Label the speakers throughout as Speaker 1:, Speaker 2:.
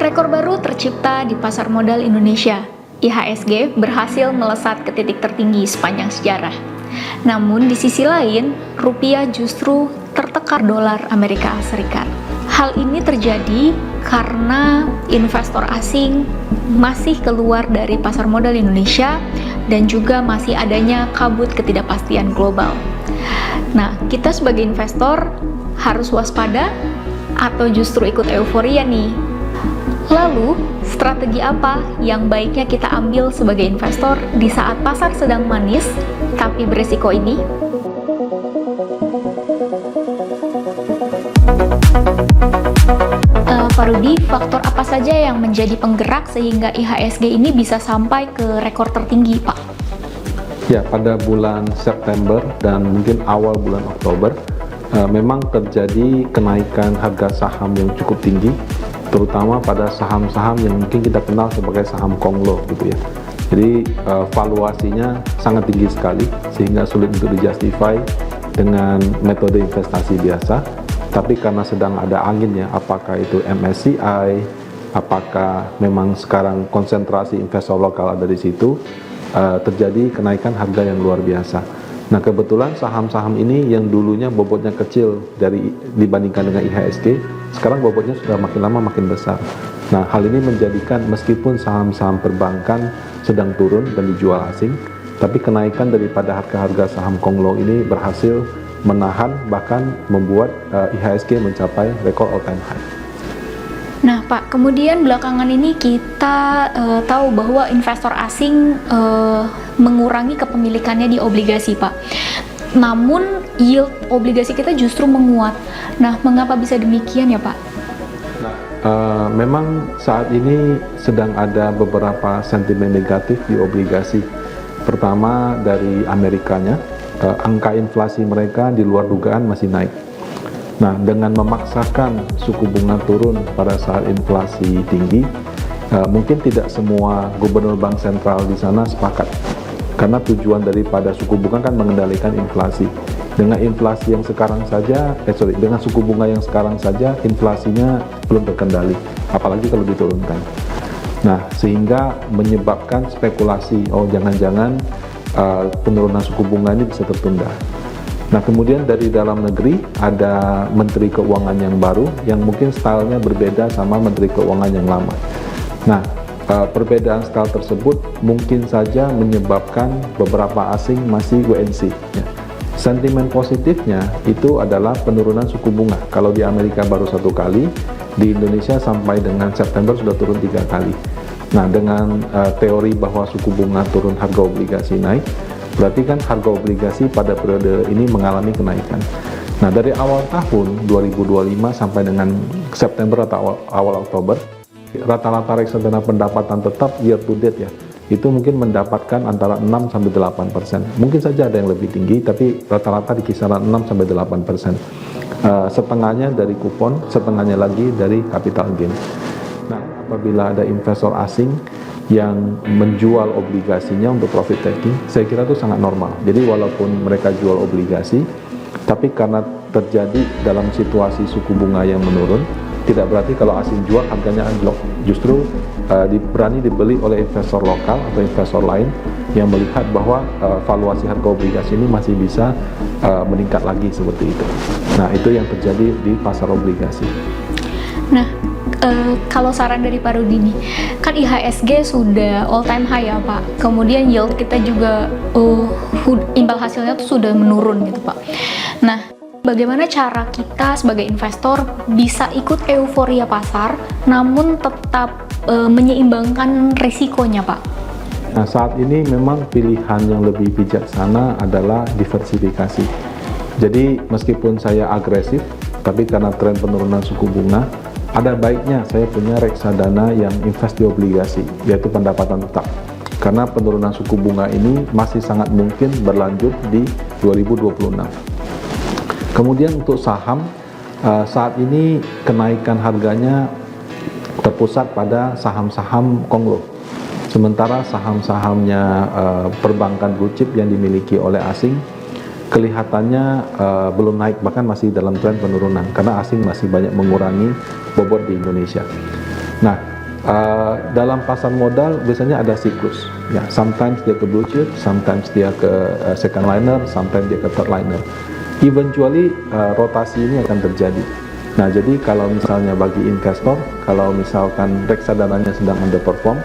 Speaker 1: Rekor baru tercipta di pasar modal Indonesia. IHSG berhasil melesat ke titik tertinggi sepanjang sejarah. Namun di sisi lain, rupiah justru tertekan dolar Amerika Serikat. Hal ini terjadi karena investor asing masih keluar dari pasar modal Indonesia dan juga masih adanya kabut ketidakpastian global. Nah, kita sebagai investor harus waspada atau justru ikut euforia nih? Lalu, strategi apa yang baiknya kita ambil sebagai investor di saat pasar sedang manis tapi beresiko ini? Pak Rudi, faktor apa saja yang menjadi penggerak sehingga IHSG ini bisa sampai ke rekor tertinggi, Pak?
Speaker 2: Ya, pada bulan September dan mungkin awal bulan Oktober, memang terjadi kenaikan harga saham yang cukup tinggi, terutama pada saham-saham yang mungkin kita kenal sebagai saham Konglo gitu ya. Jadi valuasinya sangat tinggi sekali sehingga sulit untuk dijustify dengan metode investasi biasa. Tapi karena sedang ada angin ya, apakah itu MSCI, apakah memang sekarang konsentrasi investor lokal ada di situ, terjadi kenaikan harga yang luar biasa. Nah, kebetulan saham-saham ini yang dulunya bobotnya kecil dibandingkan dengan IHSG, sekarang bobotnya sudah makin lama makin besar. Nah, hal ini menjadikan meskipun saham-saham perbankan sedang turun dan dijual asing, tapi kenaikan daripada harga-harga saham Konglo ini berhasil menahan, bahkan membuat IHSG mencapai rekor all time high.
Speaker 1: Nah Pak, kemudian belakangan ini kita tahu bahwa investor asing mengurangi kepemilikannya di obligasi, Pak. Namun yield obligasi kita justru menguat. Nah, mengapa bisa demikian ya, Pak?
Speaker 2: Memang saat ini sedang ada beberapa sentimen negatif di obligasi. Pertama dari Amerikanya, angka inflasi mereka di luar dugaan masih naik. Nah, dengan memaksakan suku bunga turun pada saat inflasi tinggi, mungkin tidak semua gubernur bank sentral di sana sepakat. Karena tujuan daripada suku bunga kan mengendalikan inflasi. Dengan inflasi yang sekarang saja, dengan suku bunga yang sekarang saja, inflasinya belum terkendali, apalagi kalau diturunkan. Nah, sehingga menyebabkan spekulasi, oh jangan-jangan penurunan suku bunga ini bisa tertunda. Nah, kemudian dari dalam negeri ada Menteri Keuangan yang baru yang mungkin stylenya berbeda sama Menteri Keuangan yang lama. Nah, perbedaan style tersebut mungkin saja menyebabkan beberapa asing masih WNC. Ya. Sentimen positifnya itu adalah penurunan suku bunga. Kalau di Amerika baru 1 kali, di Indonesia sampai dengan September sudah turun 3 kali. Nah, dengan teori bahwa suku bunga turun, harga obligasi naik, berarti kan harga obligasi pada periode ini mengalami kenaikan. Nah, dari awal tahun 2025 sampai dengan September atau awal Oktober, rata-rata reksadana pendapatan tetap year to date ya, itu mungkin mendapatkan antara 6-8%. Mungkin saja ada yang lebih tinggi, tapi rata-rata di kisaran 6-8%. Setengahnya dari kupon, setengahnya lagi dari capital gain. Nah, apabila ada investor asing yang menjual obligasinya untuk profit taking, saya kira itu sangat normal. Jadi walaupun mereka jual obligasi, tapi karena terjadi dalam situasi suku bunga yang menurun, tidak berarti kalau asing jual harganya anjlok. Justru berani dibeli oleh investor lokal atau investor lain yang melihat bahwa valuasi harga obligasi ini masih bisa meningkat lagi seperti itu. Nah, itu yang terjadi di pasar obligasi.
Speaker 1: Nah, kalau saran dari Pak Rudi nih, kan IHSG sudah all time high ya Pak, kemudian yield kita juga imbal hasilnya tuh sudah menurun gitu Pak. Nah, bagaimana cara kita sebagai investor bisa ikut euforia pasar namun tetap menyeimbangkan risikonya Pak?
Speaker 2: Nah, saat ini memang pilihan yang lebih bijaksana adalah diversifikasi. Jadi meskipun saya agresif, tapi karena tren penurunan suku bunga, ada baiknya saya punya reksadana yang invest di obligasi, yaitu pendapatan tetap. Karena penurunan suku bunga ini masih sangat mungkin berlanjut di 2026. Kemudian untuk saham, saat ini kenaikan harganya terpusat pada saham-saham Konglo. Sementara saham-sahamnya perbankan blue chip yang dimiliki oleh asing kelihatannya belum naik, bahkan masih dalam tren penurunan karena asing masih banyak mengurangi bobot di Indonesia. Nah, dalam pasar modal biasanya ada siklus. Ya, sometimes dia ke blue chip, sometimes dia ke second liner, sometimes dia ke third liner. Eventually rotasi ini akan terjadi. Nah, jadi kalau misalnya bagi investor, kalau misalkan reksadananya sedang underperform,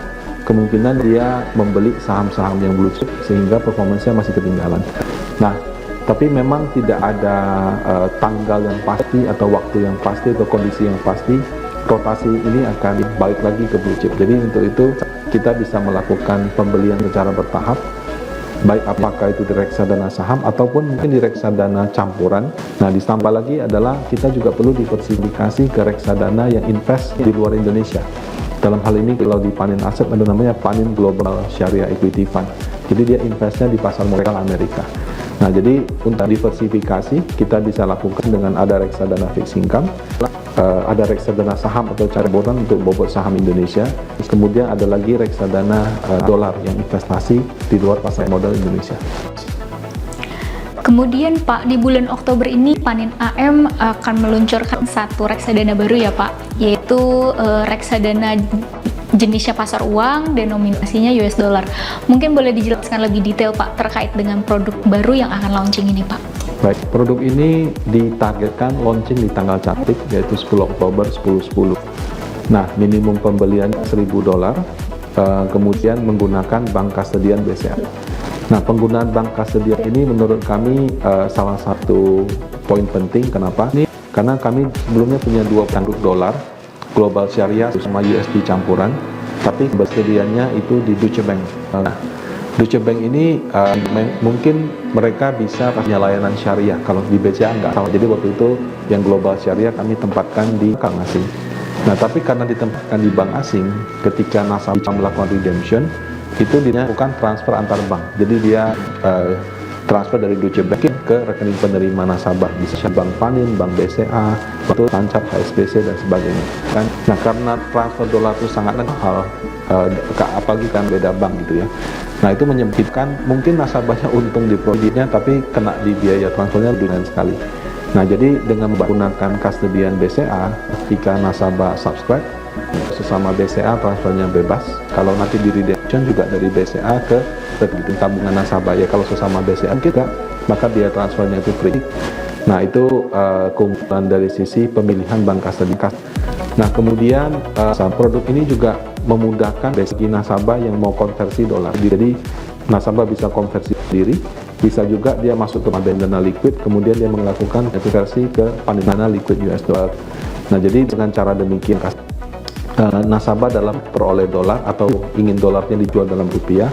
Speaker 2: kemungkinan dia membeli saham-saham yang blue chip sehingga performanya masih ketinggalan. Nah, tapi memang tidak ada tanggal yang pasti atau waktu yang pasti atau kondisi yang pasti rotasi ini akan balik lagi ke blue chip. Jadi untuk itu kita bisa melakukan pembelian secara bertahap, baik apakah itu di reksadana saham ataupun mungkin di reksadana campuran. Nah, ditambah lagi adalah kita juga perlu diversifikasi ke reksadana yang invest di luar Indonesia. Dalam hal ini kalau di Panin Asset ada namanya Panin Global Sharia Equity Fund. Jadi dia investnya di pasar modal Amerika. Nah, jadi untuk diversifikasi kita bisa lakukan dengan ada reksadana fixed income, ada reksadana saham atau campuran untuk bobot saham Indonesia. Kemudian ada lagi reksadana dolar yang investasi di luar pasar modal Indonesia.
Speaker 1: Kemudian Pak, di bulan Oktober ini Panin AM akan meluncurkan satu reksadana baru ya Pak, yaitu reksadana jenisnya pasar uang, denominasinya US dollar. Mungkin boleh dijelaskan lebih detail Pak terkait dengan produk baru yang akan launching ini Pak.
Speaker 2: Baik, produk ini ditargetkan launching di tanggal cantik yaitu 10 Oktober 10.10. Nah, minimum pembelian $1.000, kemudian menggunakan bank kastodian BCA. Nah, penggunaan bank kastodian ini menurut kami salah satu poin penting. Kenapa? Karena kami sebelumnya punya dua produk dolar, Global Syariah sama USD campuran, tapi kastodiannya itu di Deutsche Bank. Nah, Deutsche Bank ini mungkin mereka bisa punya layanan syariah, kalau di BCA enggak sama. Jadi waktu itu yang Global Syariah kami tempatkan di bank asing. Nah, tapi karena ditempatkan di bank asing, ketika nasabah melakukan redemption, itu dilakukan transfer antar bank. Jadi dia transfer dari Deutsche Bank ke rekening penerima nasabah, bisa bank Panin, bank BCA, itu Tancap, HSBC dan sebagainya. Nah, karena transfer dolar itu sangat mahal, apalagi kan beda bank gitu ya. Nah, itu menyebabkan mungkin nasabahnya untung di produknya, tapi kena di biaya transfernya dengan sekali. Nah, jadi dengan menggunakan kastodian BCA, ketika nasabah subscribe, sesama BCA transfernya bebas. Kalau nanti di redemption juga dari BCA ke rekening tabungan nasabah, ya kalau sesama BCA kita, maka dia transfernya itu free. Nah, itu keunggulan dari sisi pemilihan bank kastodian. Nah, kemudian produk ini juga memudahkan bagi nasabah yang mau konversi dolar. Jadi nasabah bisa konversi sendiri, bisa juga dia masuk ke Dana Liquid, kemudian dia melakukan konversi ke Dana Liquid US dollar. Nah, jadi dengan cara demikian nasabah dalam peroleh dolar atau ingin dolarnya dijual dalam rupiah,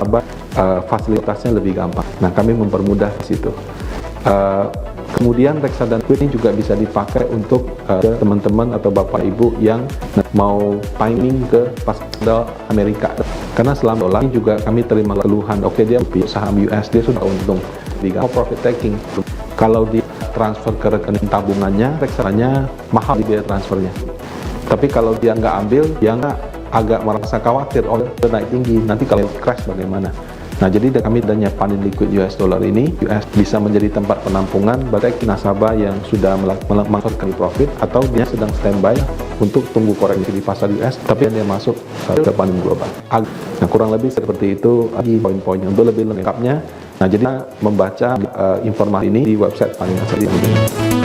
Speaker 2: fasilitasnya lebih gampang. Nah, kami mempermudah di situ. Kemudian reksadana ini juga bisa dipakai untuk teman-teman atau bapak ibu yang mau timing ke pasar Amerika. Karena selama dolar ini juga kami terima keluhan, oke dia saham US dia sudah untung, mau profit taking. Kalau di transfer ke rekening tabungannya, reksadanya mahal di biaya transfernya. Tapi kalau dia nggak ambil, dia agak merasa khawatir, naik tinggi, nanti kalau crash bagaimana? Nah, jadi kami adanya Panin Liquid US dollar ini, US bisa menjadi tempat penampungan bagi nasabah yang sudah melakukan profit atau dia sedang standby untuk tunggu koreksi di pasar US, tapi dia masuk ke Panin Global. Nah, kurang lebih seperti itu poin-poinnya. Untuk lebih lengkapnya, nah jadi membaca informasi ini di website Panin Asset ini.